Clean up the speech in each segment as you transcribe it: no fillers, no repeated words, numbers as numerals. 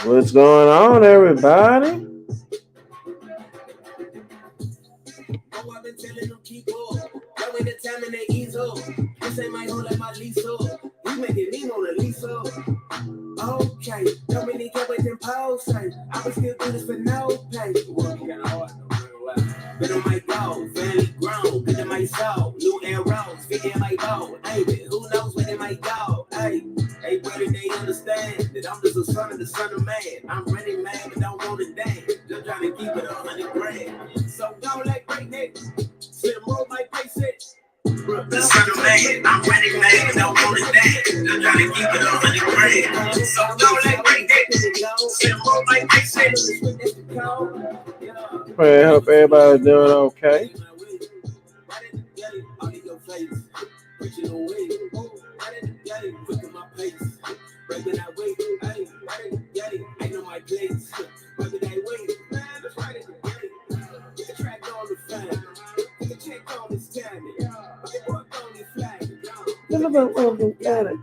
What's going on, everybody? Oh, I've been telling them keep up. That way the time and they ease up. This ain't my whole like my lease up. You making me on a lease up. Okay, don't really care what them posts say. I would still do this for no pay. Working kinda hard, no real life. Been on my dog, family grown, good in my soul. New arrows, fit in my bow. Hey, who knows where they might go? Hey, brother, they understand that I'm just a son of the son of man. I'm running mad, but don't want to dance. Just trying to keep it 100 grand. So don't let break neck. Slim roll my face it. The son of man, I'm running mad, but don't want to dance. Just trying to keep it 100 grand. So don't let break neck. Slim roll my face it. Pray I hope everybody's doing okay.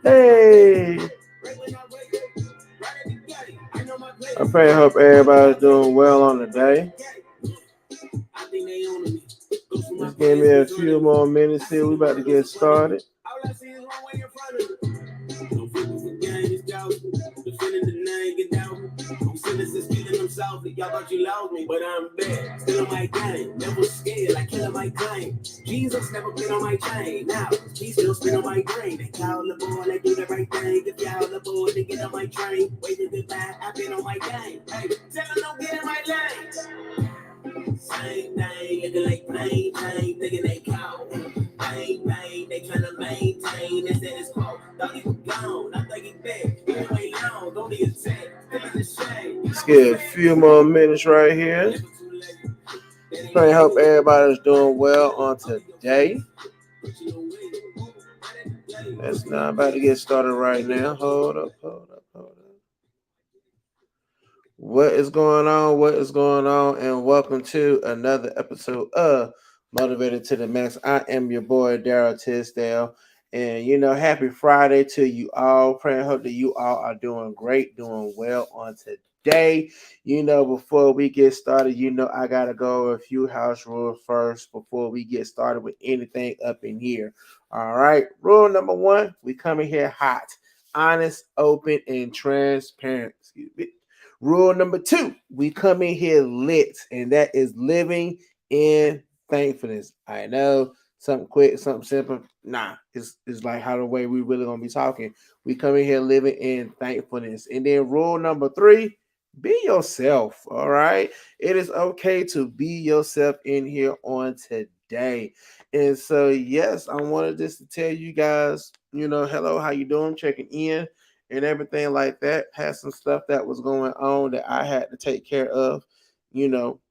Hey, I pray I hope everybody's doing well on the day. Just give me a few more minutes here. We about to get started. Y'all thought you lost me, but I'm back. Still on my game, never scared, like killing my claim. Jesus never been on my chain. Now, he still spin on my brain. They call the boy, they do the right thing. If y'all the boy, they get on my train. Waiting goodbye, I've been on my game. Hey, tell them don't get in my lane. Same thing, looking like plain Jane, thinking they call. Bang, bang, they tryna maintain. They said it's quote, thought he was gone. I think he back. He ain't wait long, don't need attack. Still in the shade. Let's get a few more minutes right here. Pray I hope everybody's doing well on today. That's not about to get started right now. Hold up. What is going on? What is going on? And welcome to another episode of Motivated to the Max. I am your boy, Daryl Tisdale. And, happy Friday to you all. Pray and hope that you all are doing great, doing well on today. Before we get started, I got to go over a few house rules first before we get started with anything up in here. All right. Rule number one, we come in here hot, honest, open, and transparent. Excuse me. Rule number two, we come in here lit, and that is living in thankfulness. I know something quick, something simple. Nah, it's like how the way we really gonna be talking. We come in here living in thankfulness. And then rule number three, be yourself. All right. It is okay to be yourself in here on today. And so, yes, I wanted just to tell you guys, hello, how you doing? Checking in and everything like that. Had some stuff that was going on that I had to take care of, you know,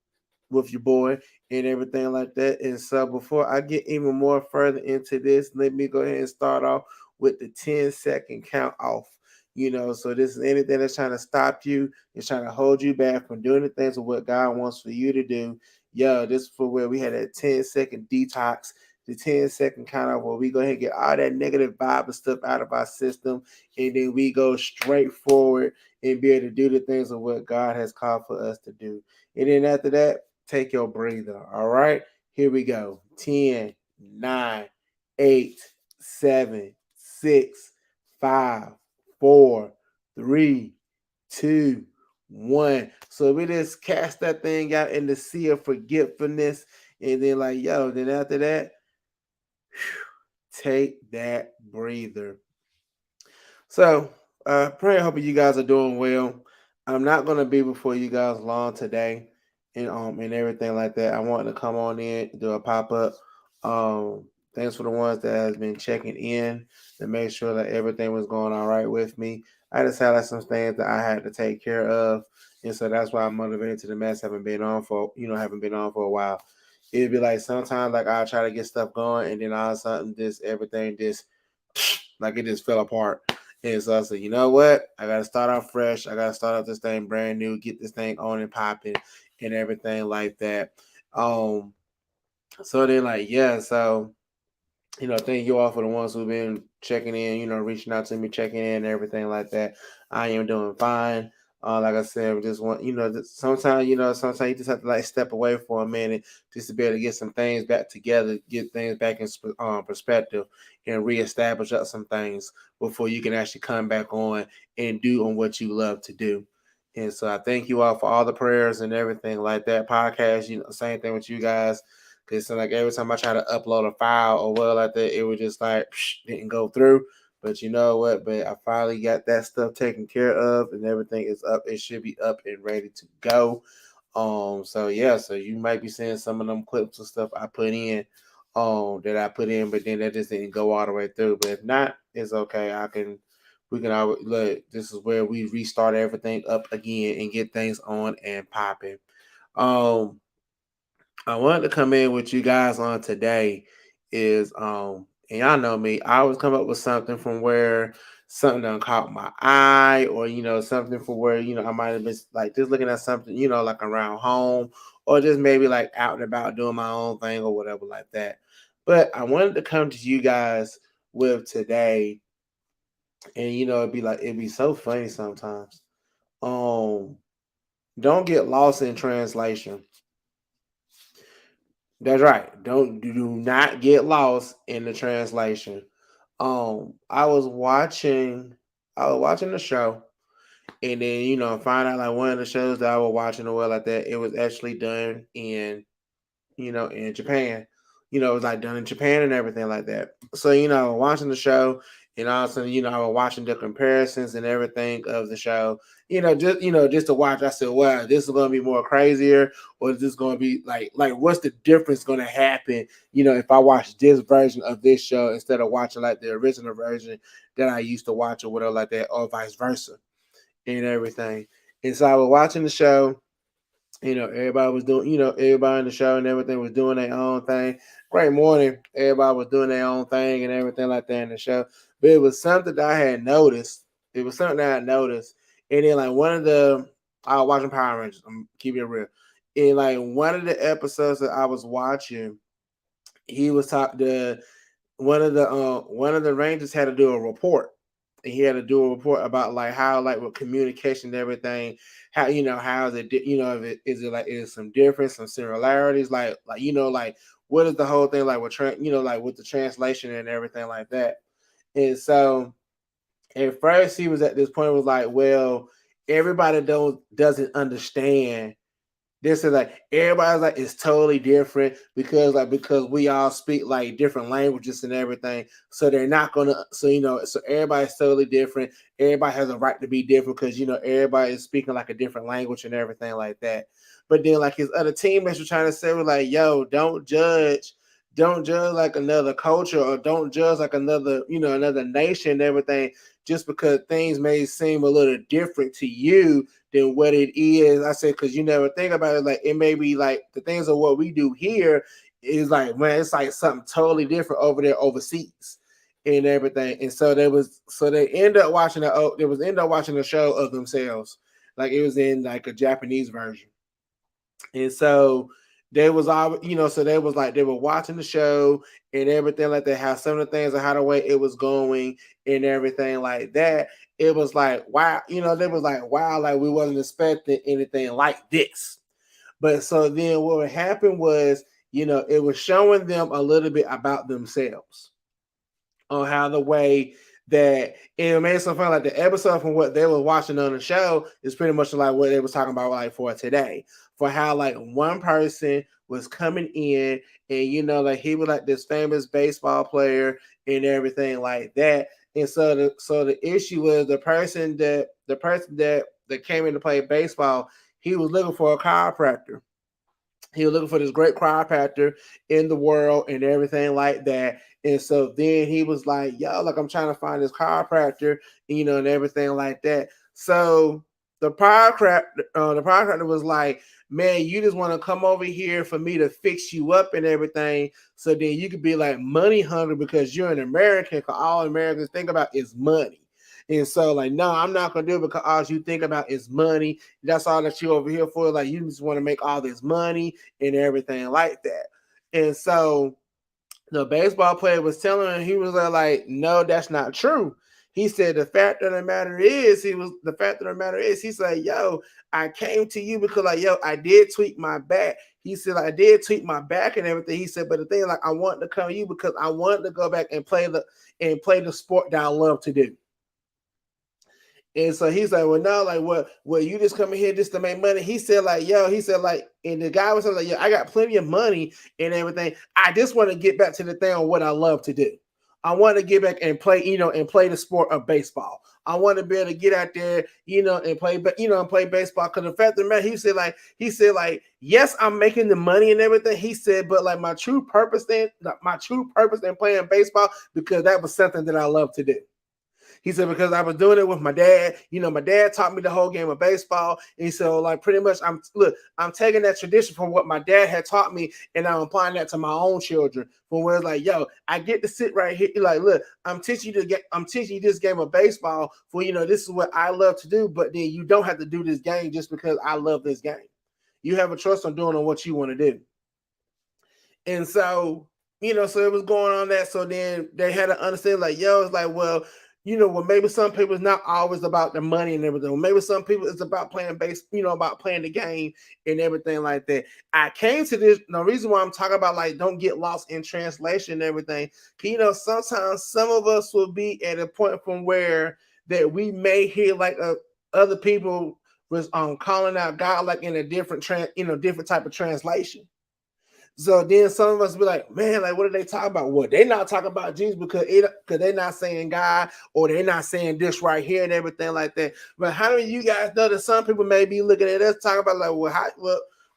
with your boy and everything like that. And so before I get even more further into this, let me go ahead and start off with the 10-second count off. So this is anything that's trying to stop you, it's trying to hold you back from doing the things of what God wants for you to do. Yo, this is for where we had a 10-second detox, the 10-second count off where we go ahead and get all that negative vibe and stuff out of our system, and then we go straight forward and be able to do the things of what God has called for us to do. And then after that, take your breather. All right. Here we go. 10, 9, 8, 7, 6, 5, 4, 3, 2, 1. So we just cast that thing out in the sea of forgetfulness. And then, then after that, take that breather. So, pray and hoping you guys are doing well. I'm not going to be before you guys long today and everything like that. I wanted to come on in, do a pop-up. Thanks for the ones that has been checking in to make sure that everything was going all right with me. I just had some things that I had to take care of. And so that's why I'm motivated to the mess. Haven't been on for a while. It'd be like sometimes like I'll try to get stuff going and then all of a sudden everything like it just fell apart. And so I said, you know what? I got to start off fresh. I got to start off this thing brand new, get this thing on and popping and everything like that. So then so Thank you all for the ones who've been checking in, reaching out to me, checking in, and everything like that. I am doing fine. Like I said, we just want, sometimes, sometimes you just have to like step away for a minute just to be able to get some things back together, get things back in perspective, and reestablish up some things before you can actually come back on and do on what you love to do. And so I thank you all for all the prayers and everything like that. Podcast, same thing with you guys. Cause so like every time I try to upload a file or well like that, it was just like didn't go through. But you know what? But I finally got that stuff taken care of, and everything is up. It should be up and ready to go. So yeah, so you might be seeing some of them clips and stuff I put in, that I put in, but then that just didn't go all the way through. But if not, it's okay. We can always look. This is where we restart everything up again and get things on and popping. Um, I wanted to come in with you guys on today is and y'all know me, I always come up with something from where something done caught my eye, or something for where I might have been like just looking at something, like around home, or just maybe like out and about doing my own thing or whatever like that. But I wanted to come to you guys with today, and it'd be so funny sometimes. Um don't get lost in translation. That's right. Do not get lost in the translation. I was watching the show, and then find out like one of the shows that I was watching or well like that, it was actually done in in Japan. It was like done in Japan and everything like that. So, watching the show, and also, I was watching the comparisons and everything of the show. Just to watch. I said, "Wow, this is going to be more crazier, or is this going to be like what's the difference going to happen? If I watch this version of this show instead of watching like the original version that I used to watch, or whatever like that, or vice versa, and everything." And so I was watching the show. Everybody was doing, everybody in the show and everything was doing their own thing. Great morning. Everybody was doing their own thing and everything like that in the show. But it was something that I had noticed. It was something that I noticed. And then like I was watching Power Rangers. I'm keeping it real. In like one of the episodes that I was watching, he was talking to one of the Rangers had to do a report. And he had to do a report about like how like with communication and everything, how how is it if it is it like is some difference, some similarities, like like what is the whole thing like with like with the translation and everything like that. And so at first he was at this point was like, well, everybody doesn't understand this is like everybody's like it's totally different because we all speak like different languages and everything. So they're not gonna so everybody's totally different. Everybody has a right to be different because everybody is speaking like a different language and everything like that. But then like his other teammates were trying to say were like, yo, don't judge like another culture, or don't judge like another, another nation and everything, just because things may seem a little different to you than what it is. I said, because you never think about it, like it may be like the things of what we do here is like, man, it's like something totally different over there overseas and everything. And so they end up watching the show of themselves. Like it was in like a Japanese version. And so they was all, so they was like they were watching the show and everything like that, how some of the things and how the way it was going and everything like that. It was like, wow, they was like, wow, like we wasn't expecting anything like this. But so then what happened was, it was showing them a little bit about themselves on how the way that it made some fun. Like the episode from what they were watching on the show is pretty much like what they was talking about like for today. For how like one person was coming in and like he was like this famous baseball player and everything like that. And so the issue was the person that came in to play baseball, he was looking for a chiropractor. He was looking for this great chiropractor in the world and everything like that. And so then he was like, yo, like I'm trying to find this chiropractor, and everything like that. So the chiropractor was like, man, you just want to come over here for me to fix you up and everything. So then you could be like money hungry because you're an American, because all Americans think about is money. And so, like, no, I'm not gonna do it because all you think about is money. That's all that you over here for. Like, you just want to make all this money and everything like that. And so The baseball player was telling him, he was like, no, that's not true. He said the fact of the matter is, he said, yo, I came to you because like, yo, I did tweak my back. He said, I did tweak my back and everything. He said, but the thing, like, I wanted to come to you because I wanted to go back and play the sport that I love to do. And so he's like, well, no, like, what, you just coming here just to make money? He said, like, yo, and the guy was like, yo, I got plenty of money and everything. I just want to get back to the thing on what I love to do. I want to get back and play, and play the sport of baseball. I want to be able to get out there, and play, and play baseball. Because the fact of the matter, he said, like, yes, I'm making the money and everything. He said, but like my true purpose in playing baseball, because that was something that I love to do. He said, because I was doing it with my dad. My dad taught me the whole game of baseball. And so, like, pretty much, I'm taking that tradition from what my dad had taught me, and I'm applying that to my own children. From where it's like, yo, I get to sit right here. Like, look, I'm teaching you this game of baseball for, this is what I love to do. But then you don't have to do this game just because I love this game. You have a trust on doing what you want to do. And so, so it was going on that. So then they had to understand, like, yo, it's like, well, maybe some people it's not always about the money and everything. Maybe some people it's about playing about playing the game and everything like that. I came to this. The reason why I'm talking about, like, don't get lost in translation and everything. Sometimes some of us will be at a point from where that we may hear like other people was calling out God like in a different different type of translation. So then some of us be like, man, like, what are they talking about? What, they not talking about Jesus because they're not saying God, or they're not saying this right here and everything like that. But how many of you guys know that some people may be looking at us talking about, like,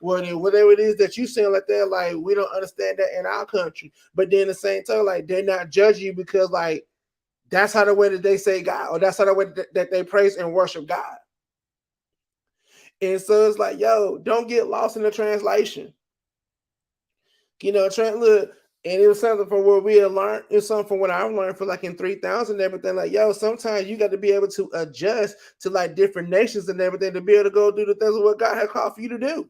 well, then whatever it is that you saying like that, like, we don't understand that in our country. But then the same time, like, they're not judging you because, like, that's how the way that they say God, or that's how the way that they praise and worship God. And so it's like, yo, don't get lost in the translation. Look, and it was something from what we had learned. It's something from what I've learned for like in 3,000 and everything. Like, yo, sometimes you got to be able to adjust to like different nations and everything to be able to go do the things of what God has called for you to do.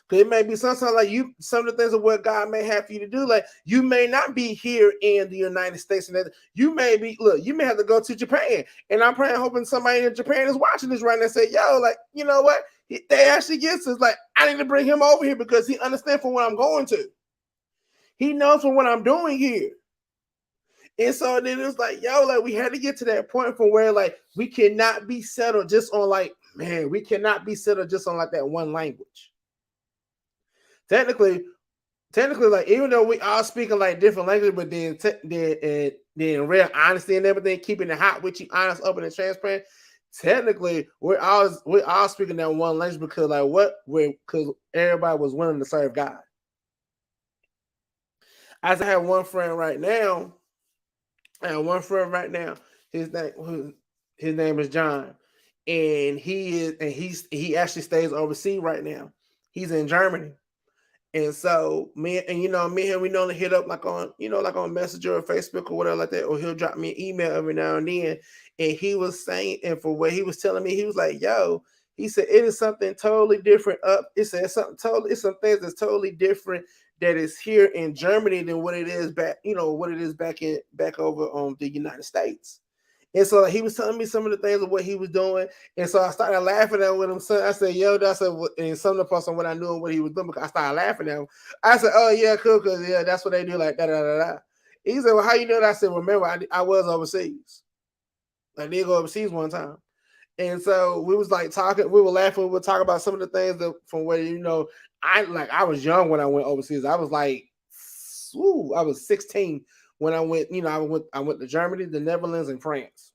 Because it may be sometimes like some of the things of what God may have for you to do. Like, you may not be here in the United States, and you may have to go to Japan. And I'm praying, hoping somebody in Japan is watching this right now and say, yo, like, you know what? They actually gets us. Like, I need to bring him over here because he understands from what I'm going to. He knows from what I'm doing here. And so then it's like, yo, like, we had to get to that point from where, like, we cannot be settled just on, like, man, we cannot be settled just on like that one language. Technically, like, even though we all speaking like different languages, but then in real honesty and everything, keeping it hot with you, honest, open, and transparent. Technically, we're all speaking that one language because, like, because everybody was willing to serve God. As I have one friend right now. His name is John, and he actually stays overseas right now. He's in Germany, and so me and him, we normally hit up like on Messenger or Facebook or whatever like that, or he'll drop me an email every now and then. And he was saying, and for what he was telling me, he was like, "Yo," he said, "it is something totally different It's some things that's totally different that is here in Germany than what it is back over on the United States." And so he was telling me some of the things of what he was doing. And so I started laughing at him. So I said, yo, that's and some of the parts on what I knew and what he was doing, because I started laughing at him. I said, oh, yeah, cool, because, yeah, that's what they do, like, da-da-da-da. He said, well, how you know that? I said, remember, I was overseas. I did go overseas one time. And so we was like talking, we were laughing, we were talking about some of the things that from where, I was young when I went overseas. I was like, I was 16 when I went, I went to Germany, the Netherlands, and France.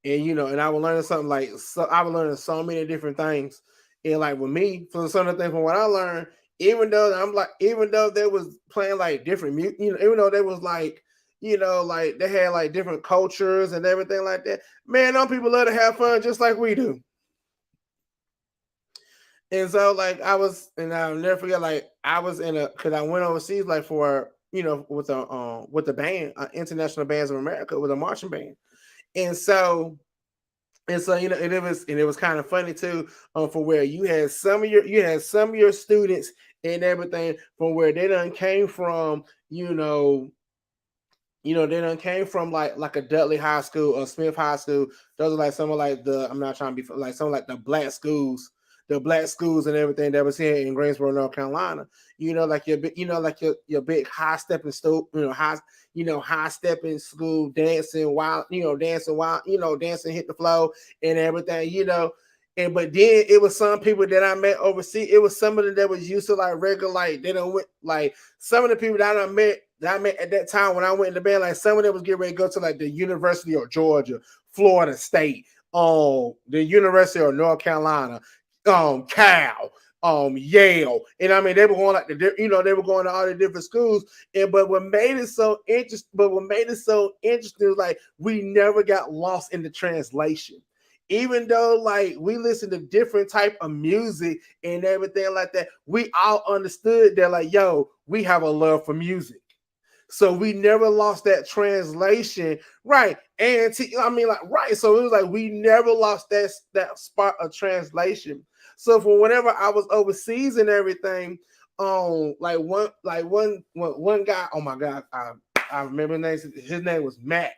And and I was learning something I was learning so many different things. And like with me, for some of the things from what I learned, even though they was playing like different music, even though they was like, like they had like different cultures and everything like that. Man, them people love to have fun just like we do. And so like and I'll never forget, like I was because I went overseas like for with the band, International Bands of America, with a marching band. And so it was kind of funny too, for where you had some of your students and everything from where they done came from, they done came from like a Dudley High School or Smith High School. Those are like some of like the I'm not trying to be like some of like the black schools and everything that was here in Greensboro, North Carolina. Like your big high stepping stool, high stepping school dancing wild, dancing hit the flow and everything, And but then it was some people that I met overseas. It was some of them that was used to like regular, like they don't went like some of the people that I met at that time when I went in the band, like some of them was getting ready to go to like the University of Georgia, Florida State, the University of North Carolina, Cal, Yale, and I mean they were going like they were going to all the different schools. But what made it so interesting was like we never got lost in the translation. Even though like we listen to different type of music and everything like that, we all understood that like, yo, we have a love for music. So we never lost that translation, right? And right. So it was like we never lost that spot of translation. So for whenever I was overseas and everything, one guy, oh my god, I remember his name was Matt,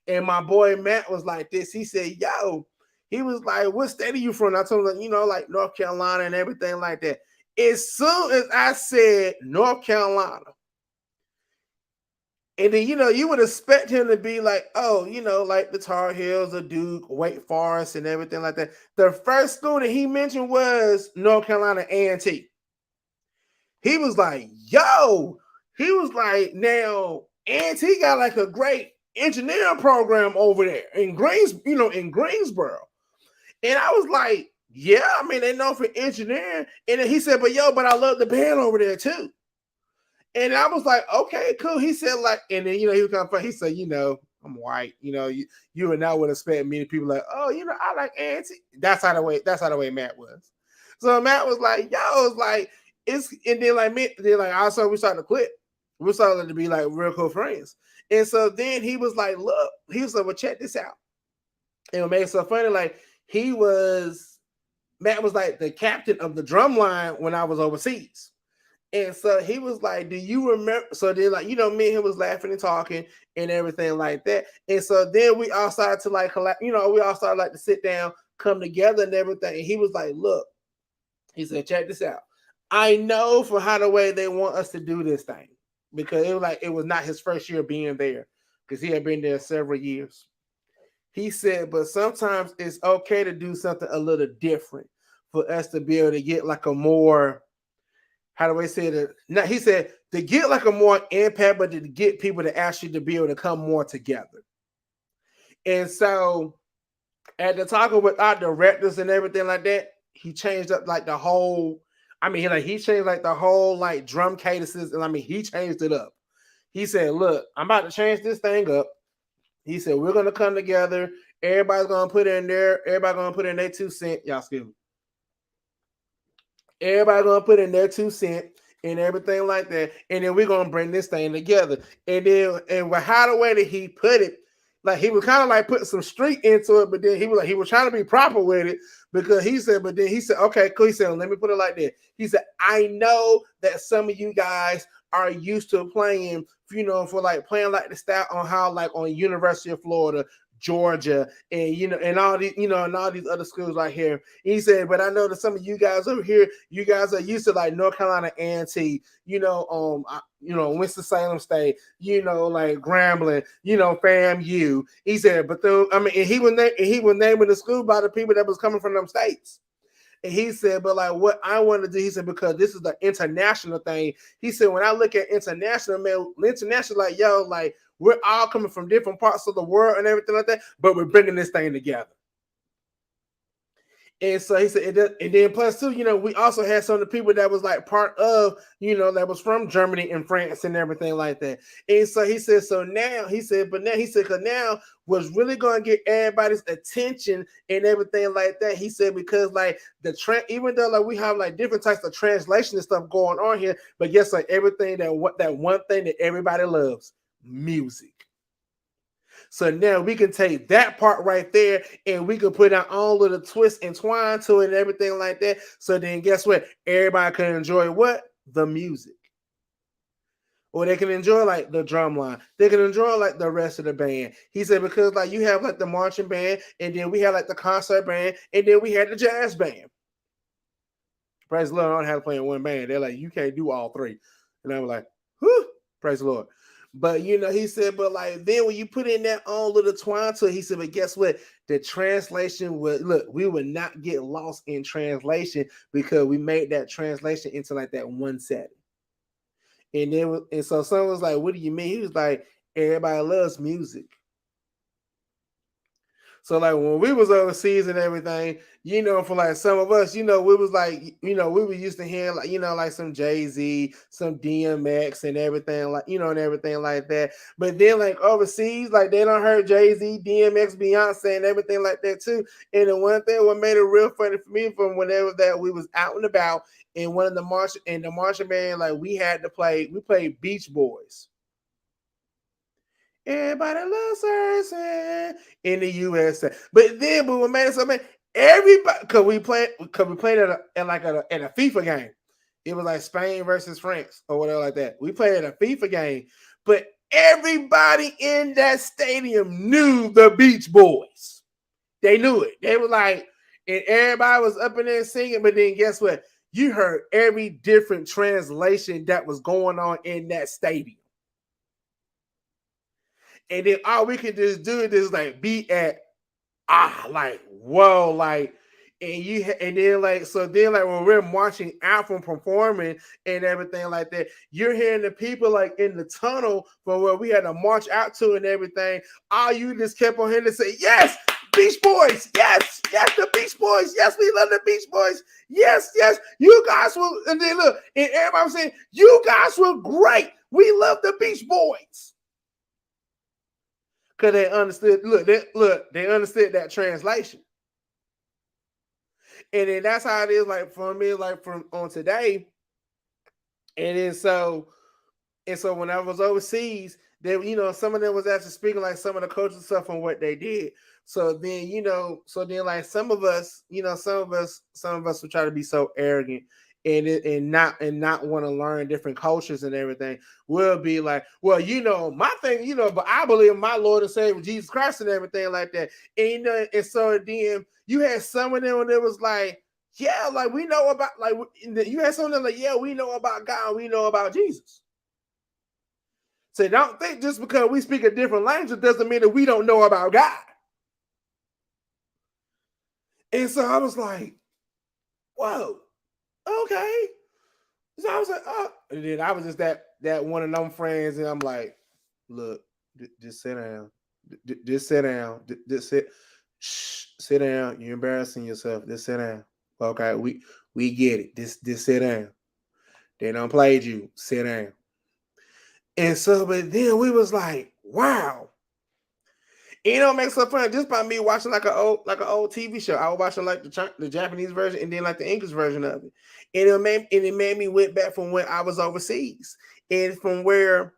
and my boy Matt was like this. He said, "Yo," he was like, "What state are you from?" I told him, like North Carolina and everything like that. As soon as I said North Carolina. And then, you would expect him to be like, oh, like the Tar Heels, or Duke, Wake Forest, and everything like that. The first school that he mentioned was North Carolina A&T. He was like, yo, he was like, now A&T got like a great engineering program over there in Greensboro. And I was like, yeah, I mean, they know for engineering. And then he said, but I love the band over there too. And I was like, okay, cool. He said, like, and then, he was kind of funny. He said, I'm white. You and I would expect many people like, oh, I like A&T. That's how the way Matt was. So Matt was like, it's like, and then like me, also we started to click. We started to be like real cool friends. And so then he was like, look, he was like, well, check this out. And what made it so funny, like, Matt was like the captain of the drum line when I was overseas. And so he was like, do you remember? So then, like, me and him was laughing and talking and everything like that. And so then we all started to like, we all started like to sit down, come together and everything. And he was like, look, he said, check this out. I know for how the way they want us to do this thing, because it was not his first year being there, because he had been there several years. He said, but sometimes it's okay to do something a little different for us to be able to get like a more, how do I say that? Now, he said to get like a more impact, but to get people to actually to be able to come more together. And so at the talking with our directors and everything like that, he changed up like the whole, he changed like the whole like drum cadences. And he changed it up. He said, look, I'm about to change this thing up. He said, we're going to come together. Everybody's going to put in their 2 cents. Y'all excuse me. Everybody gonna put in their 2 cents and everything like that, and then we're gonna bring this thing together. And how the way that he put it, like he was kind of like putting some street into it, but then he was trying to be proper with it, because he said, okay, cool. He said, let me put it like that. He said, I know that some of you guys are used to playing, for like playing like the style on how like on University of Florida, Georgia, and and all these, and all these other schools right here. He said, but I know that some of you guys over here, you guys are used to like North Carolina A&T, Winston-Salem State, like Grambling, FAMU. He said, but and he was naming the school by the people that was coming from them states. And he said, but like what I want to do, he said, because this is the international thing. He said, when I look at international, like, yo, like we're all coming from different parts of the world and everything like that, but we're bringing this thing together. And so he said, and then plus too, we also had some of the people that was like part of, that was from Germany and France and everything like that. And so he said, because now what's really going to get everybody's attention and everything like that. He said, because like even though like we have like different types of translation and stuff going on here, but yes, like everything that one thing that everybody loves, music. So now we can take that part right there and we can put our own little twist and twine to it and everything like that. So then guess what? Everybody can enjoy what? the music. Or they can enjoy like the drum line. They can enjoy like the rest of the band. He said because like you have like the marching band, and then we had like the concert band, and then we had the jazz band. Praise the Lord, I don't have to play in one band. They're like, you can't do all three. And I'm like, whew, praise the Lord. But he said, but like then when you put in that own little twine to it, he said, but guess what? The translation we would not get lost in translation because we made that translation into like that one setting. And so someone was like, what do you mean? He was like, everybody loves music. So like when we was overseas and everything, for like some of us, we was like, we were used to hearing like, like some Jay-Z, some DMX and everything like, and everything like that. But then like overseas, like they don't heard Jay-Z, DMX, Beyonce and everything like that too. And the one thing what made it real funny for me from whenever that we was out and about in one of the marching band, like we played Beach Boys. Everybody loves her in the USA. But what made it so man, everybody because we played at a FIFA game. It was like Spain versus France or whatever like that. We played at a FIFA game, but everybody in that stadium knew the Beach Boys. They knew it. They were like, and everybody was up in there singing. But then guess what? You heard every different translation that was going on in that stadium. And then all we could just do is like be at like whoa, like and then like when we're marching out from performing and everything like that, you're hearing the people like in the tunnel from where we had to march out to and everything. All you just kept on hearing to say, yes, Beach Boys, yes, the Beach Boys, yes, we love the Beach Boys, yes, you guys were, and then look, and everybody was saying, you guys were great, we love the Beach Boys. Because they understood, they understood that translation. And then that's how it is like for me, like from on today. And then so when I was overseas, they, some of them was actually speaking like some of the cultural stuff on what they did. So then, like some of us would try to be so arrogant and not want to learn different cultures and everything. We'll be like, well, my thing, but I believe in my Lord and Savior Jesus Christ and everything like that. And and so then you had some of them that was like, yeah, like we know about, like you had some of them like, yeah, we know about God, we know about Jesus. So don't think just because we speak a different language doesn't mean that we don't know about God. And so I was like, whoa, okay. So I was like, oh. And then I was just that one of them friends, and I'm like, look, just sit down. Just sit down. Just sit. Shh, sit down. You're embarrassing yourself. Just sit down. Okay, we get it. Just sit down. They don't play you. Sit down. And so, but then we was like, wow. It makes so fun just by me watching like an old TV show. I was watching like the Japanese version and then like the English version of it, and it made me went back from when I was overseas, and from where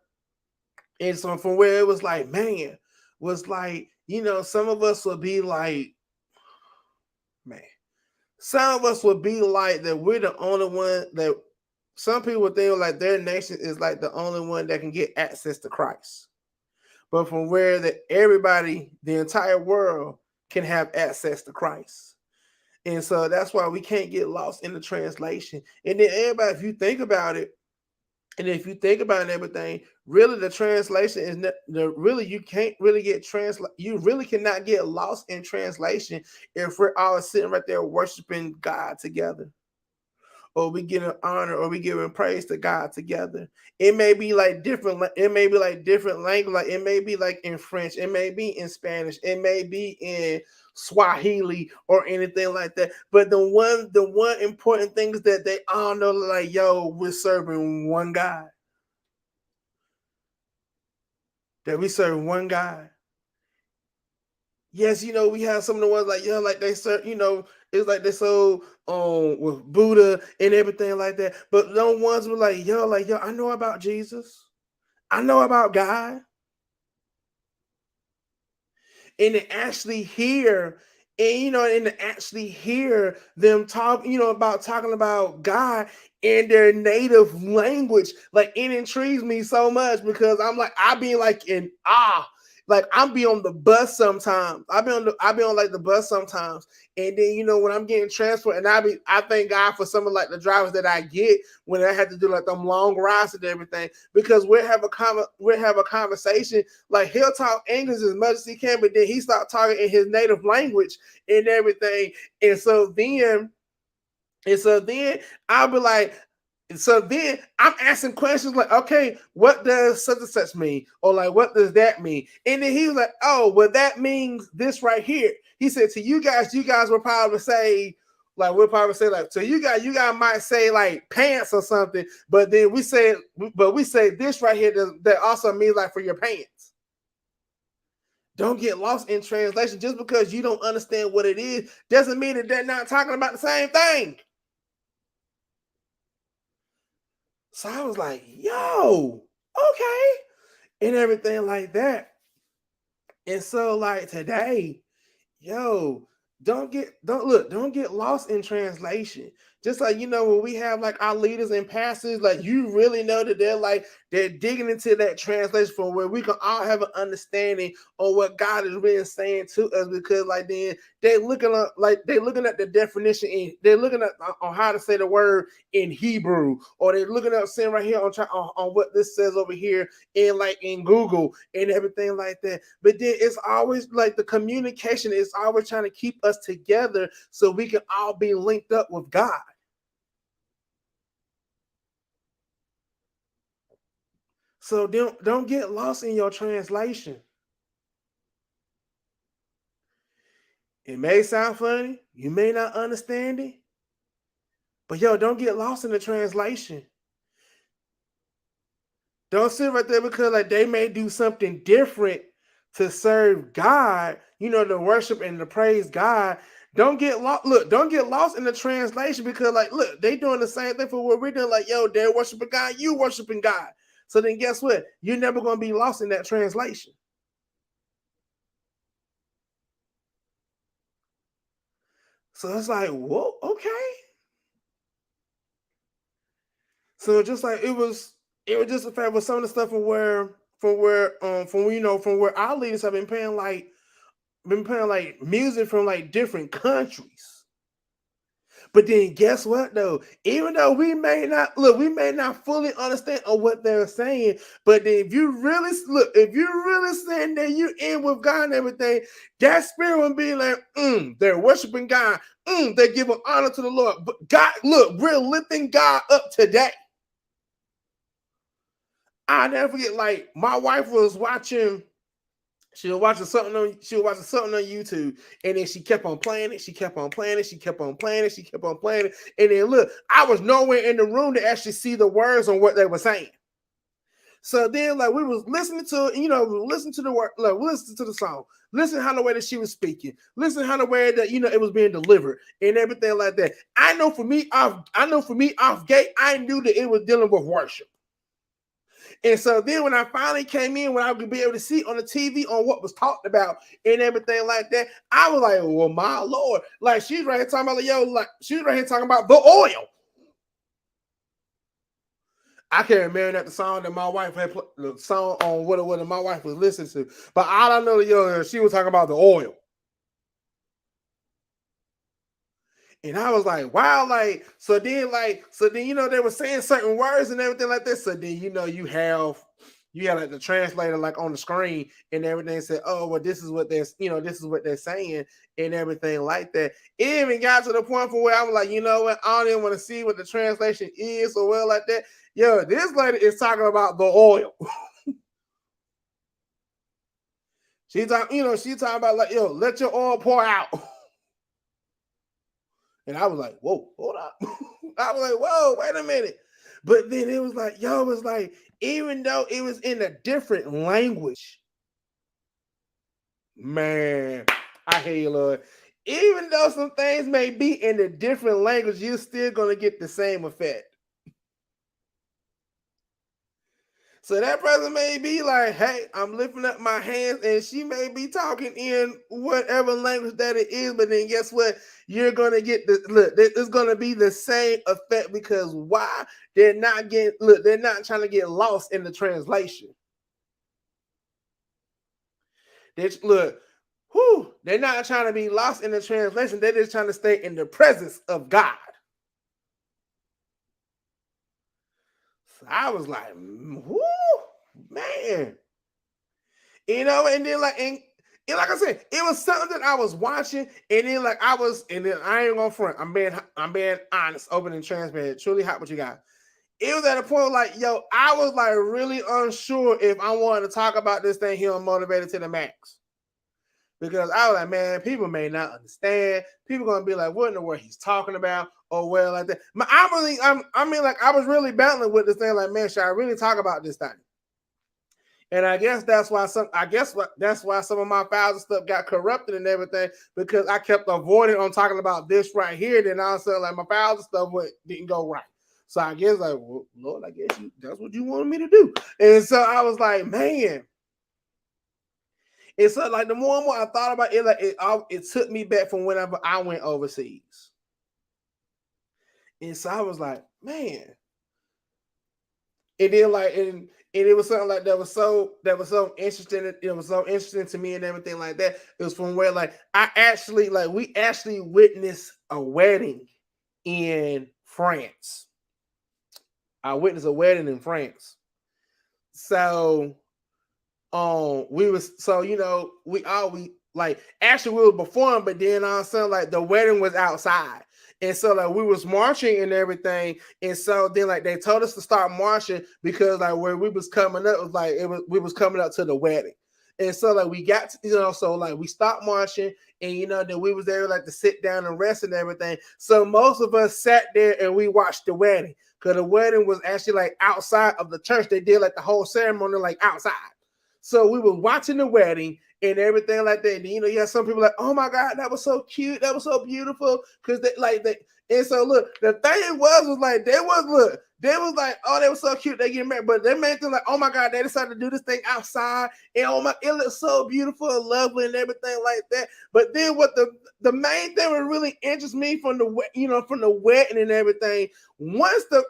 it was like, man, was like, some of us would be like, man, some of us would be like that we're the only one that some people think like their nation is like the only one that can get access to Christ. But from where that everybody, the entire world can have access to Christ. And so that's why we can't get lost in the translation. And then everybody, if you think about it, and if you think about everything, really the translation is really you can't really get you really cannot get lost in translation if we're all sitting right there worshiping God together. Or we give honor, or we giving praise to God together. It may be like different. It may be like different language. Like it may be like in French. It may be in Spanish. It may be in Swahili or anything like that. But the one important thing is that they all know, like, yo, we're serving one God. That we serve one God. Yes, we have some of the ones like, like they serve, it's like they so with Buddha and everything like that. But those ones were like, I know about Jesus. I know about God. And to actually hear and and to actually hear them talk, about talking about God in their native language, like it intrigues me so much because I'm like, I be like in awe. Like I'm be on the bus sometimes. I be on like the bus sometimes. And then when I'm getting transferred, and I thank God for some of like the drivers that I get when I have to do like them long rides and everything, because we'll have a conversation. Like he'll talk English as much as he can, but then he start talking in his native language and everything. And so then I'll be like, so then I'm asking questions like, okay, what does such and such mean? Or like, what does that mean? And then he was like, oh, well, that means this right here. He said, to you guys will probably say, like, we'll probably say, like, so you guys might say like pants or something, but then we say this right here that also means like for your pants. Don't get lost in translation. Just because you don't understand what it is doesn't mean that they're not talking about the same thing. So I was like, yo, okay, and everything like that. And so like today, yo, don't get lost in translation. Just like when we have like our leaders and pastors, like you really know that they're digging into that translation for where we can all have an understanding on what God is really saying to us, because like then they're looking at the definition they're looking at on how to say the word in Hebrew, or they're looking up saying right here on what this says over here in Google and everything like that. But then it's always like the communication is always trying to keep us together so we can all be linked up with God. So don't get lost in your translation. It may sound funny, you may not understand it, but don't get lost in the translation. Don't sit right there because like they may do something different to serve God, to worship and to praise God. Don't get lost. Look, don't get lost in the translation, because like, look, they doing the same thing for what we're doing. Like, they're worshiping God, you worshiping God. So then guess what? You're never going to be lost in that translation. So it's like, whoa, okay. So just like it was just a fact with some of the stuff from where our leaders have been playing like music from like different countries. But then guess what though? Even though we may not fully understand on what they're saying, but then if you really saying that you in with God and everything, that spirit will be like, they're worshiping God, they're giving honor to the Lord. But God, look, we're lifting God up today. I'll never forget, like my wife was watching. She was watching something on YouTube, and then she kept on playing it. She kept on playing it. She kept on playing it. She kept on playing it. And then look, I was nowhere in the room to actually see the words on what they were saying. So then, like we was listening to, listen to the word, like listen to the song, listen how the way that she was speaking, listen how the way that it was being delivered and everything like that. I know for me off gate, I knew that it was dealing with worship. And so then when I finally came in, when I could be able to see on the TV on what was talked about and everything like that, I was like, well, my Lord. Like she's right here talking about she's right here talking about the oil. I can't remember that the song that my wife had the song on what my wife was listening to. But all I know, she was talking about the oil. And I was like, wow, so then they were saying certain words and everything like this. So then you have like the translator like on the screen and everything said, oh well, this is what they're saying and everything like that. It even got to the point for where I was like, you know what, I don't even want to see what the translation is or well like that. This lady is talking about the oil. She's talking about like, let your oil pour out. And I was like, whoa, hold up. I was like, whoa, wait a minute. But then it was like, it was like, even though it was in a different language, man, I hear you, Lord. Even though some things may be in a different language, you're still going to get the same effect. So that person may be like, hey, I'm lifting up my hands, and she may be talking in whatever language that it is, but then guess what? You're gonna get the look, it's gonna be the same effect because why? They're not trying to get lost in the translation. They're not trying to be lost in the translation, they're just trying to stay in the presence of God. So I was like, whoo, man. And then and like I said, it was something that I was watching, and then I ain't gonna front. I'm being honest, open and transparent. Truly hot what you got. It was at a point like, yo, I was like really unsure if I wanted to talk about this thing here on Motivated to the Max. Because I was like, man, people may not understand. People gonna be like, what in the world he's talking about, or well, like that. I was really battling with this thing. Like, man, should I really talk about this thing? And I guess that's why some of my files and stuff got corrupted and everything, because I kept avoiding on talking about this right here. Then all of a sudden, like, my files and stuff didn't go right. So I guess like, well, Lord, I guess that's what you wanted me to do. And so I was like, man. And so like the more and more I thought about it, like it took me back from whenever I went overseas. And so I was like, man. And then and it was something like that was so interesting. It was so interesting to me and everything like that. It was from where we actually witnessed a wedding in France. I witnessed a wedding in France. So we were performing, but then all of a sudden, like, the wedding was outside. And so like we was marching and everything, and so then like they told us to start marching because like where we was coming up we was coming up to the wedding. And so like we got to, so like we stopped marching, and then we was there like to sit down and rest and everything. So most of us sat there and we watched the wedding, because the wedding was actually like outside of the church. They did like the whole ceremony like outside. So we were watching the wedding and everything like that. And, you have some people like, oh my God, that was so cute. That was so beautiful. Because and so look, the thing was like, they was like, oh, they were so cute. They get married. But they made them like, oh my God, they decided to do this thing outside. And it looks so beautiful and lovely and everything like that. But then what the main thing that really interests me from the wedding and everything, once the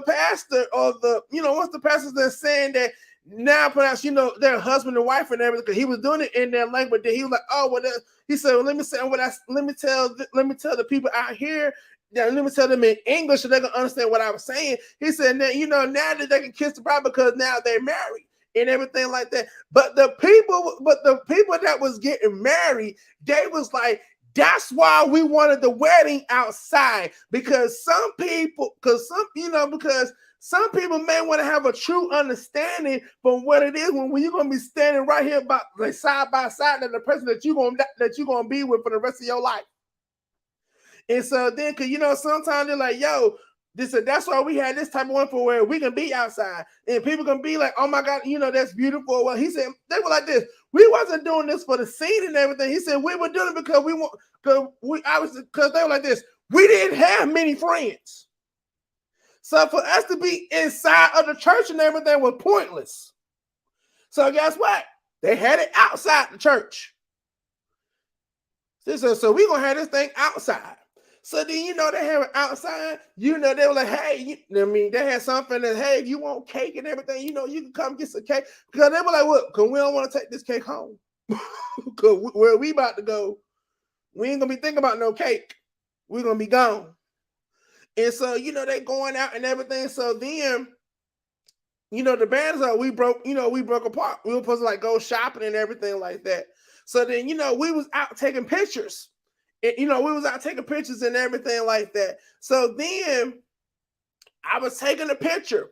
pastor once the pastor's there saying that, now perhaps their husband and wife and everything, because he was doing it in their language. Then he was like, oh well, he said, well, let me tell the people out here, let me tell them in English so they can understand what I was saying. He said, now that they can kiss the bride because now they're married and everything like that. But the people that was getting married, they was like, that's why we wanted the wedding outside, because some people may want to have a true understanding from what it is when you're gonna be standing right here side by side to the person that you're gonna be with for the rest of your life. And so then, because sometimes they're like, yo, that's why we had this type of one for where we can be outside and people can be like, oh my God, that's beautiful. Well, he said they were like this. We wasn't doing this for the scene and everything. He said we were doing it because because they were like this. We didn't have many friends. So for us to be inside of the church and everything was pointless. So guess what? They had it outside the church. So we're going to have this thing outside. So then, they have it outside. They were like, hey, they had something that, hey, if you want cake and everything, you can come get some cake. Because they were like, what? Because we don't want to take this cake home. Because where we about to go, we ain't going to be thinking about no cake. We're going to be gone. And so, they going out and everything. So then, the bands we broke apart. We were supposed to like go shopping and everything like that. So then, we was out taking pictures. And, we was out taking pictures and everything like that. So then I was taking a picture.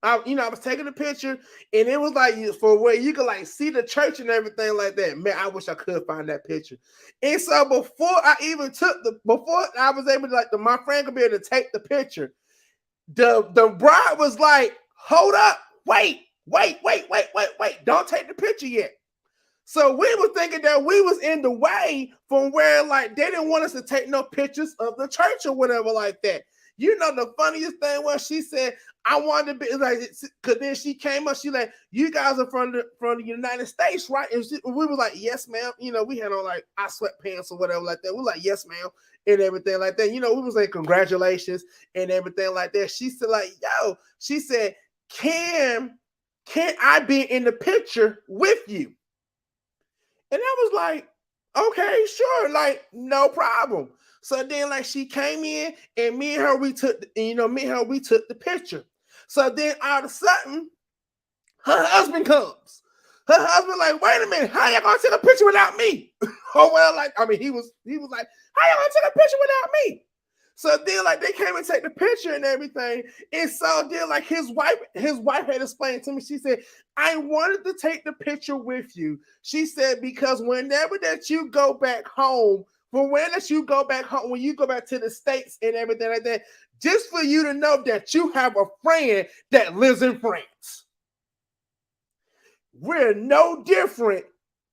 I was taking a picture, and it was like for where you could like see the church and everything like that. Man, I wish I could find that picture. And so before I was able to my friend could be able to take the picture, the bride was like, hold up, wait, don't take the picture yet. So we were thinking that we was in the way from where like they didn't want us to take no pictures of the church or whatever like that. You know, the funniest thing was she said, I wanted to be like, because then she came up, she like, you guys are from the United States, right? And we were like, yes, ma'am. You know, we had on like our sweatpants or whatever like that. We were like, yes, ma'am, and everything like that. You know, we was like, congratulations and everything like that. She said, like, yo, she said, can I be in the picture with you? And I was like, okay, sure, like no problem. So then, like, she came in, and me and her, we took the picture. So then all of a sudden, her husband comes. Her husband, like, wait a minute, how y'all gonna take a picture without me? Oh well, like, I mean, he was like, how y'all gonna take a picture without me? So then, like, they came and take the picture and everything. And so then, like, his wife had explained to me. She said, I wanted to take the picture with you. She said, because whenever that you go back home, when you go back to the States and everything like that, just for you to know that you have a friend that lives in France. We're no different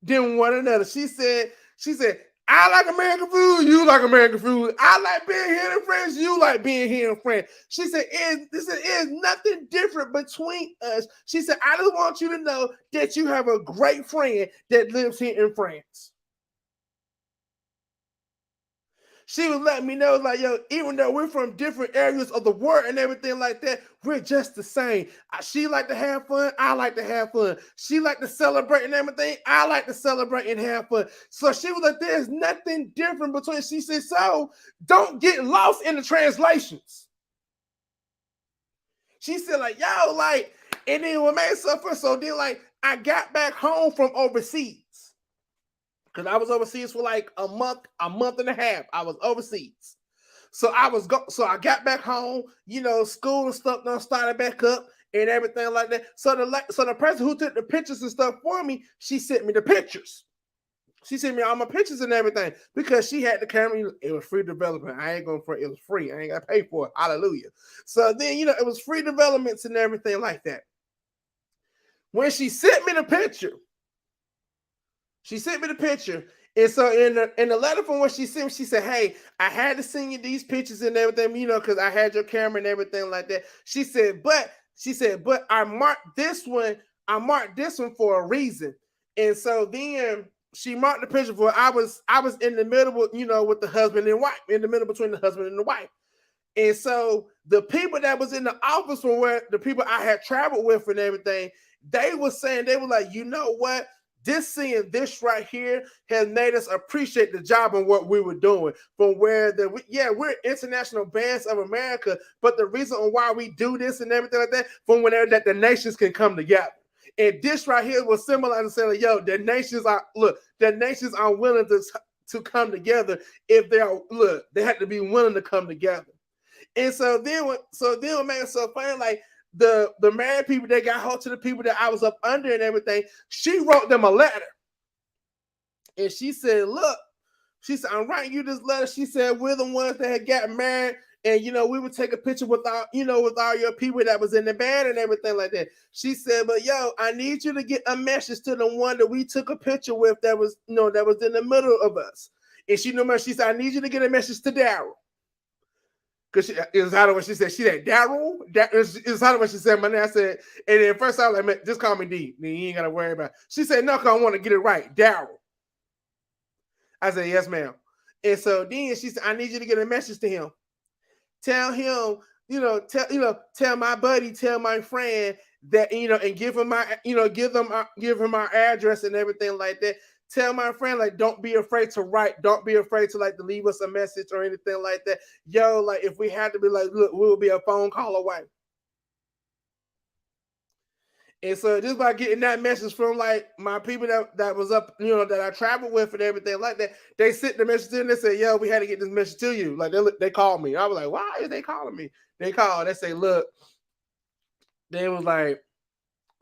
than one another. She said, I like American food, you like American food. I like being here in France, you like being here in France. She said, this is nothing different between us. She said, I just want you to know that you have a great friend that lives here in France. She was letting me know, like, yo, even though we're from different areas of the world and everything like that, we're just the same. She like to have fun. I like to have fun. She like to celebrate and everything. I like to celebrate and have fun. So she was like, there's nothing different between. She said, so don't get lost in the translations. She said, like, yo, like, and then what made suffer. So then, like, I got back home from overseas. Because I was overseas for like a month and a half. I was overseas. So I got back home, you know, school and stuff done started back up and everything like that. So the person who took the pictures and stuff for me, she sent me the pictures. She sent me all my pictures and everything because she had the camera. It was free development. I ain't going for it. It was free. I ain't got to pay for it. Hallelujah. So then, you know, it was free developments and everything like that. When she sent me the picture, and so in the letter from what she sent me, she said, hey, I had to send you these pictures and everything, you know, because I had your camera and everything like that. She said, but I marked this one for a reason. And so then she marked the picture for I was in the middle, you know, with the husband and wife, in the middle between the husband and the wife. And so the people that was in the office from where the people I had traveled with and everything, they were saying, they were like, you know what? Seeing this right here has made us appreciate the job and what we were doing. From where we're International Bands of America, but the reason why we do this and everything like that, from whenever that the nations can come together. And this right here was similar to saying, yo, the nations are willing to come together if they have to be willing to come together. And so then what made it so funny, like, the married people that got hold to the people that I was up under and everything, she wrote them a letter. And she said, look, she said, I'm writing you this letter. She said, we're the ones that had gotten married. And, you know, we would take a picture with all your people that was in the band and everything like that. She said, but yo, I need you to get a message to the one that we took a picture with that was in the middle of us. And she said, I need you to get a message to Daryl. Because it was how what she said. She said, Daryl? It's how what she said my name. I said, and then first I was like, just call me D. You ain't got to worry about it. She said, no, because I want to get it right. Daryl. I said, yes, ma'am. And so then she said, I need you to get a message to him. Tell him, tell my buddy, tell my friend that, and give him our address and everything like that. Tell my friend, like, don't be afraid to write. Don't be afraid to, like, to leave us a message or anything like that. Yo, like, if we had to be like, look, we'll be a phone call away. And so just by getting that message from, like, my people that was up, that I traveled with and everything like that, they sent the message to them. They said, yo, we had to get this message to you. Like, they called me. I was like, why are they calling me? They called. They say, look, they was like,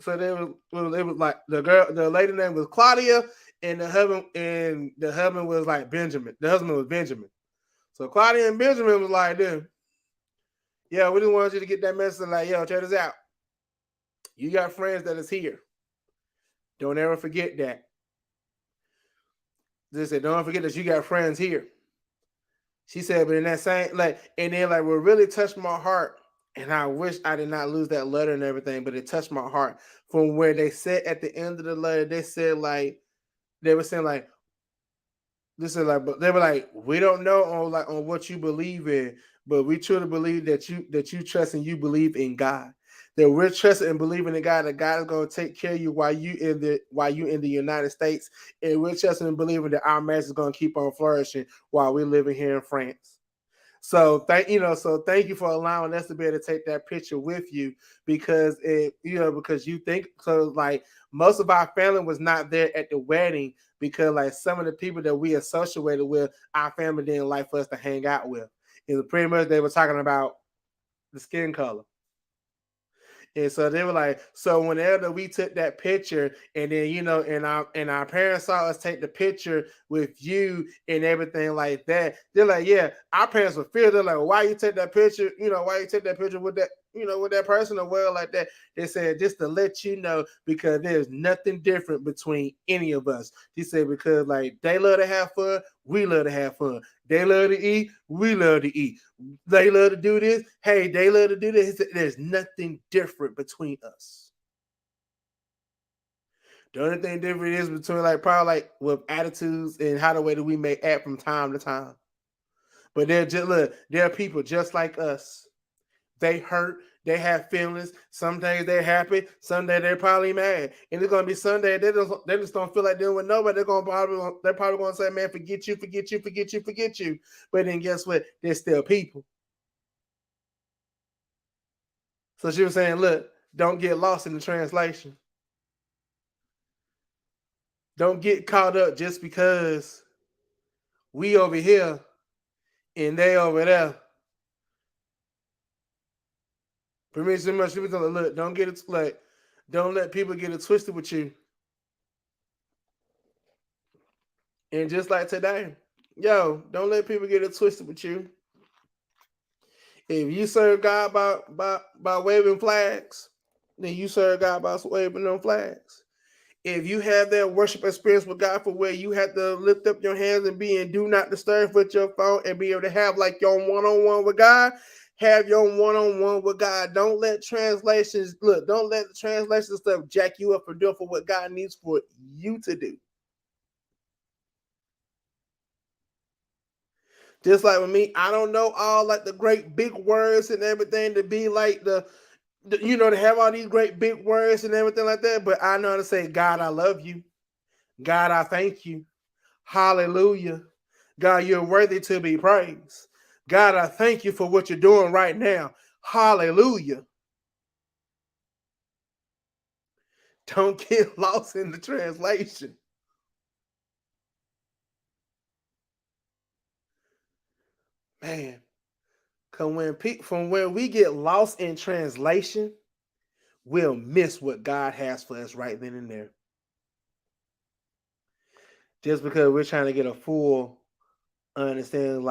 so it was like the lady name was Claudia, and the husband was like Benjamin. The husband was Benjamin. So Claudia and Benjamin was like, dude, yeah, we just wanted you to get that message. Like, yo, check this out. You got friends that is here. Don't ever forget that. They said, don't forget that you got friends here. She said, but in that same and then what really touched my heart, and I wish I did not lose that letter and everything, but it touched my heart from where they said at the end of the letter, they said they were saying this is but they were we don't know on what you believe in, but we truly believe that you trust and you believe in God. That we're trusting and believing in God, that God is going to take care of you while you in the United States, and we're trusting and believing that our marriage is going to keep on flourishing while we're living here in France. So thank you for allowing us to be able to take that picture with you, because because you think so. Most of our family was not there at the wedding because some of the people that we associated with, our family didn't like for us to hang out with. And pretty much they were talking about the skin color. And so they were so whenever we took that picture, and then and our parents saw us take the picture with you and everything like that, they're yeah, our parents were feared. They're why you take that picture? Why you take that picture with that? With that person or well like that. They said just to let you know, because there's nothing different between any of us. He said because they love to have fun, we love to have fun. They love to eat, we love to eat. They love to do this. Hey, they love to do this. There's nothing different between us. The only thing different is between probably with attitudes and how the way that we may act from time to time. But they're people just like us. They hurt. They have feelings. Some days they're happy. Some days they're probably mad. And it's gonna be Sunday. They just don't feel like dealing with nobody. They're probably gonna say, "Man, forget you, forget you, forget you, forget you." But then guess what? They're still people. So she was saying, "Look, don't get lost in the translation. Don't get caught up just because we over here and they over there." For me, so much people telling, "Look, don't get it don't let people get it twisted with you." And just like today, don't let people get it twisted with you. If you serve God by waving flags, then you serve God by waving them flags. If you have that worship experience with God for where you have to lift up your hands and be in do not disturb with your phone and be able to have your one-on-one with God, have your one-on-one with God. Don't let don't let the translation stuff jack you up for doing for what God needs for you to do. Just like with me, I don't know all the great big words and everything to be to have all these great big words and everything like that. But I know how to say, God, I love you. God, I thank you. Hallelujah. God, you're worthy to be praised. God, I thank you for what you're doing right now. Hallelujah. Don't get lost in the translation. Man, from where we get lost in translation, we'll miss what God has for us right then and there. Just because we're trying to get a full understanding,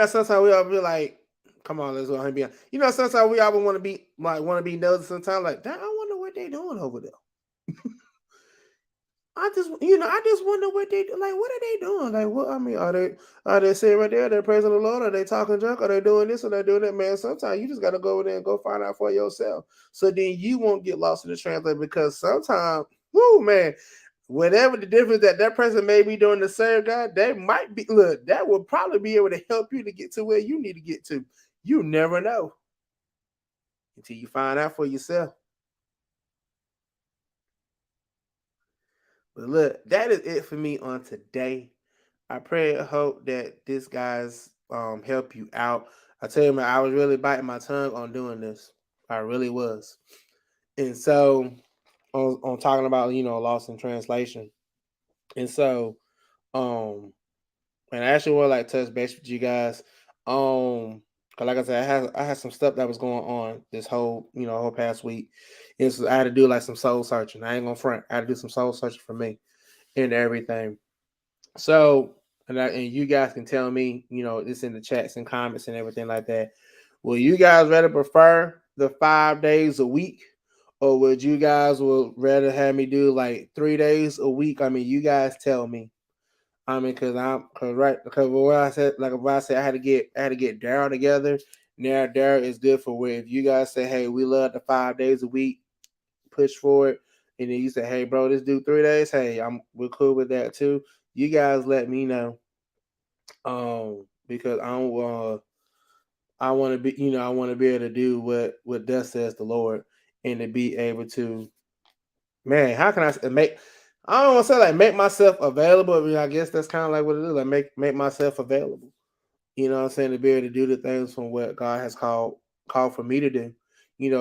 sometimes we all be come on, let's go ahead and be honest. Sometimes we all want to be nosy sometimes, I wonder what they doing over there. I just wonder what they do. What are they doing? What I mean, are they sitting right there? They're praising the Lord? Are they talking junk? Are they doing this? Are they doing that? Man, sometimes you just got to go over there and go find out for yourself. So then you won't get lost in the translation, because sometimes, whoo, man, whatever the difference that person may be doing to serve God, that will probably be able to help you to get to where you need to get to. You never know until you find out for yourself. But look, that is it for me on today. I pray and hope that this guys help you out. I tell you, man, I was really biting my tongue on doing this. I really was. And so on talking about, lost in translation. And so and I actually want to touch base with you guys. Cause like I said, I had some stuff that was going on this whole past week. And so I had to do some soul searching. I ain't gonna front. I had to do some soul searching for me and everything. So, and you guys can tell me, this in the chats and comments and everything like that. Will you guys rather prefer the 5 days a week, or would you guys rather have me do 3 days a week? I mean, you guys tell me. I mean, because what I said, like what I said, I had to get Daryl together. Now Daryl is good for where if you guys say, hey, we love the 5 days a week, push for it, and then you say, hey, bro, this do 3 days. Hey, we're cool with that too. You guys let me know, because I want to be, I want to be able to do what thus says the Lord, and to be able to, man, how can I make? I don't want to say like make myself available. I mean, I guess that's kind of like what it is. Like make myself available. You know what I'm saying? To be able to do the things from what God has called for me to do.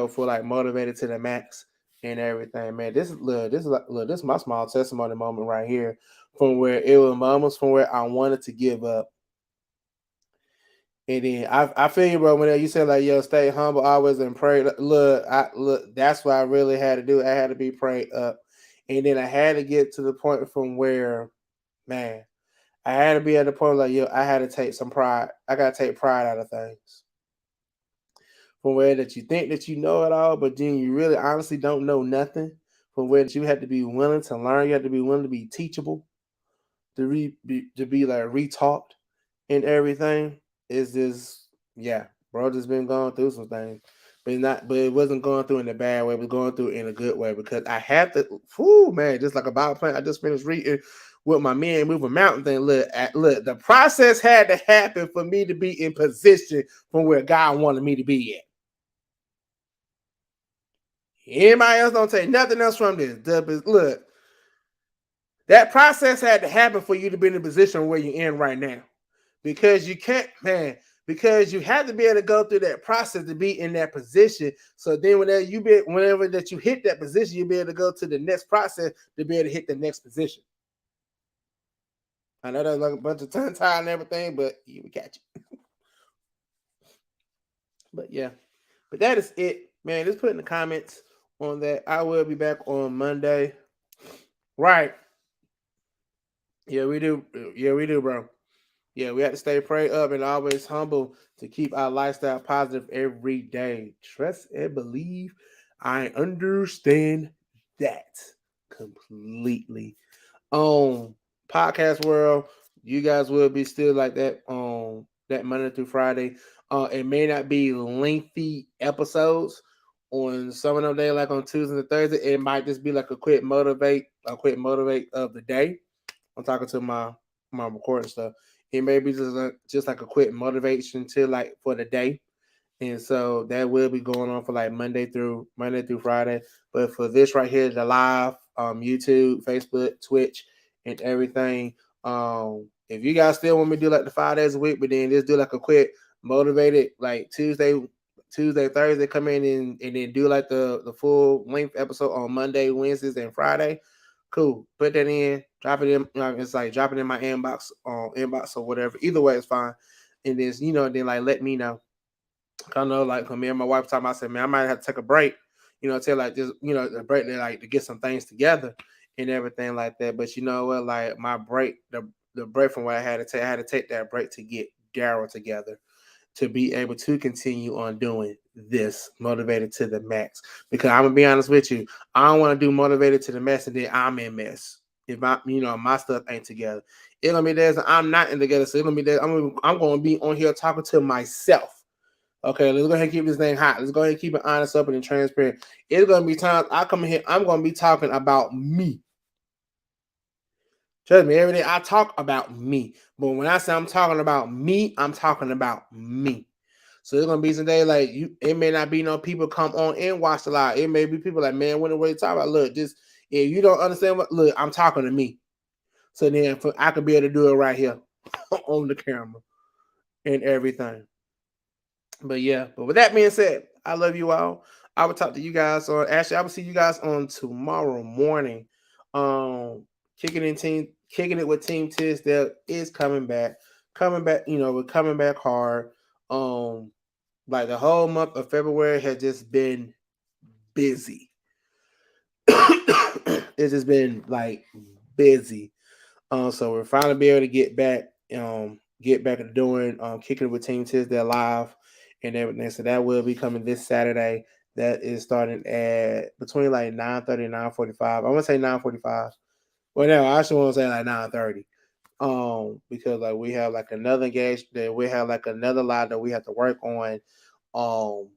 For like motivated to the max and everything. Man, this is my small testimony moment right here. From where it was moments from where I wanted to give up. And then I feel you, bro. When you said like, yo, stay humble always and pray. Look, that's what I really had to do. I had to be prayed up. And then I had to get to the point from where, man, I had to be at the point like, yo, I had to take some pride. I gotta take pride out of things. From where that you think that you know it all, but then you really honestly don't know nothing. From where that you have to be willing to learn, you have to be willing to be teachable, to be like retaught and everything. Is this, yeah, bro just been going through some things. But it wasn't going through in a bad way, it was going through in a good way because I had to, whoo, man, just like a Bible plan. I just finished reading with my Man Moving Mountain thing. Look, the process had to happen for me to be in position from where God wanted me to be at. Anybody else don't take nothing else from this. Look, that process had to happen for you to be in the position where you're in right now. Because you can't, man, because you have to be able to go through that process to be in that position. So then whenever that you hit that position, you'll be able to go to the next process to be able to hit the next position. I know that's like a bunch of tongue tie and everything, but you will catch it. But yeah. But that is it, man. Just put in the comments on that. I will be back on Monday. Right. Yeah, we do. Yeah, we do, bro. Yeah, we have to stay prayed up and always humble to keep our lifestyle positive every day. Trust and believe. I understand that completely. Podcast world, you guys will be still like that on that Monday through Friday. It may not be lengthy episodes on some of them days, like on Tuesday and Thursday. It might just be like a quick motivate of the day. I'm talking to my recording stuff. It may be just like a quick motivation to like for the day, and so that will be going on for like Monday through Friday. But for this right here, the live YouTube, Facebook, Twitch, and everything. If you guys still want me to do like the 5 days a week, but then just do like a quick motivated like Tuesday, Thursday, come in and then do like the full length episode on Monday, Wednesdays, and Friday. Cool. Put that in, drop it in. It's like drop it in my inbox or whatever. Either way, it's fine. And then like let me know. I know like when me and my wife talking, I said, man, I might have to take a break. Till like just a break there, like to get some things together and everything like that. But you know what, like my break, the break from what I had to take that break to get Daryl together, to be able to continue on doing this motivated to the max. Because I'm gonna be honest with you, I don't want to do motivated to the max and then I'm in mess. If my stuff ain't together, it's gonna be there. I'm not in together, so it's gonna be there. I'm gonna be on here talking to myself. Okay, let's go ahead and keep this thing hot. Let's go ahead and keep it honest, open, and transparent. It's gonna be times I come in here, I'm gonna be talking about me. Trust me, every day I talk about me. But when I say I'm talking about me, I'm talking about me. So there's gonna be some days like it may not be no people come on and watch the live. It may be people like, man, what are you talking about? Look, just if you don't understand look, I'm talking to me. So then I could be able to do it right here on the camera and everything. But yeah, but with that being said, I love you all. I will talk to you guys on actually I will see you guys on tomorrow morning. Kicking it with Team Tisdale is coming back. We're coming back hard. Like the whole month of February has just been busy. It's just been like busy. So we're finally be able to get back to doing Kicking It with Team Tisdale live and everything. So that will be coming this Saturday. That is starting at between like 9:30 and 9:45. I want to say 9:45. Well, no, I actually want to say like 9:30. Because like we have like another engagement, then we have like another lot that we have to work on um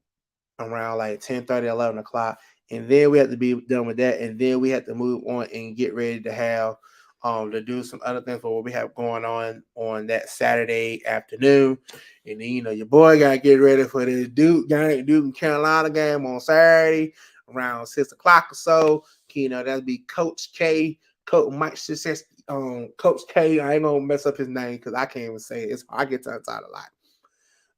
around like 10:30, 11 o'clock. And then we have to be done with that. And then we have to move on and get ready to have to do some other things for what we have going on that Saturday afternoon. And then your boy gotta get ready for this Duke game, Duke and Carolina game on Saturday around 6 o'clock or so. That'll be Coach K, Coach Mike Success, Coach K. I ain't gonna mess up his name because I can't even say it. I get tongue tied a lot.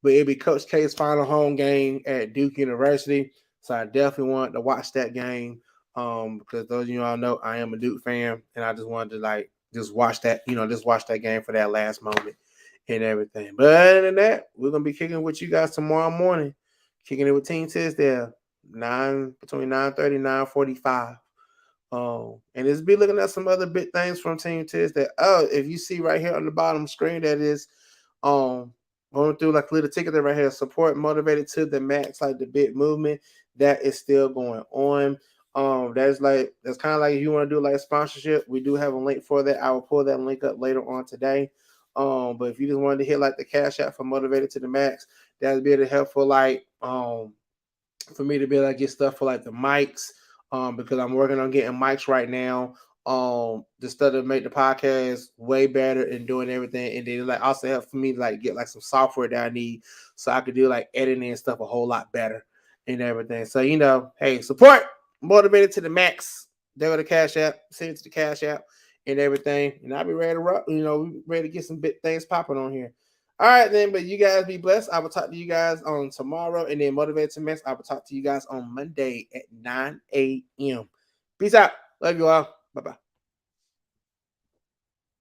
But it'll be Coach K's final home game at Duke University. So I definitely want to watch that game. Because those of you all know I am a Duke fan, and I just wanted to just watch that, just watch that game for that last moment and everything. But other than that, we're gonna be kicking with you guys tomorrow morning, kicking it with Team Tisdale, between 9:30 and 9:45. And it's be looking at some other big things from Team Tisdale. Oh, if you see right here on the bottom screen, that is going through like a little ticket right here, support Motivated to the Max, like the big movement that is still going on. That's kind of like if you want to do like a sponsorship, we do have a link for that. I will pull that link up later on today. But if you just wanted to hit like the cash app for Motivated to the Max, that would be able to help for for me to be able to get stuff for like the mics. Because I'm working on getting mics right now. Just to make the podcast way better and doing everything, and then like also help for me to like get like some software that I need so I could do like editing and stuff a whole lot better and everything. So hey, support Motivated to the Max. There go the cash app, send it to the cash app and everything, and I'll be ready to rock. Ready to get some big things popping on here. All right, then, but you guys be blessed. I will talk to you guys on tomorrow, and then Motivated to Max, I will talk to you guys on Monday at 9 a.m. Peace out. Love you all. Bye-bye.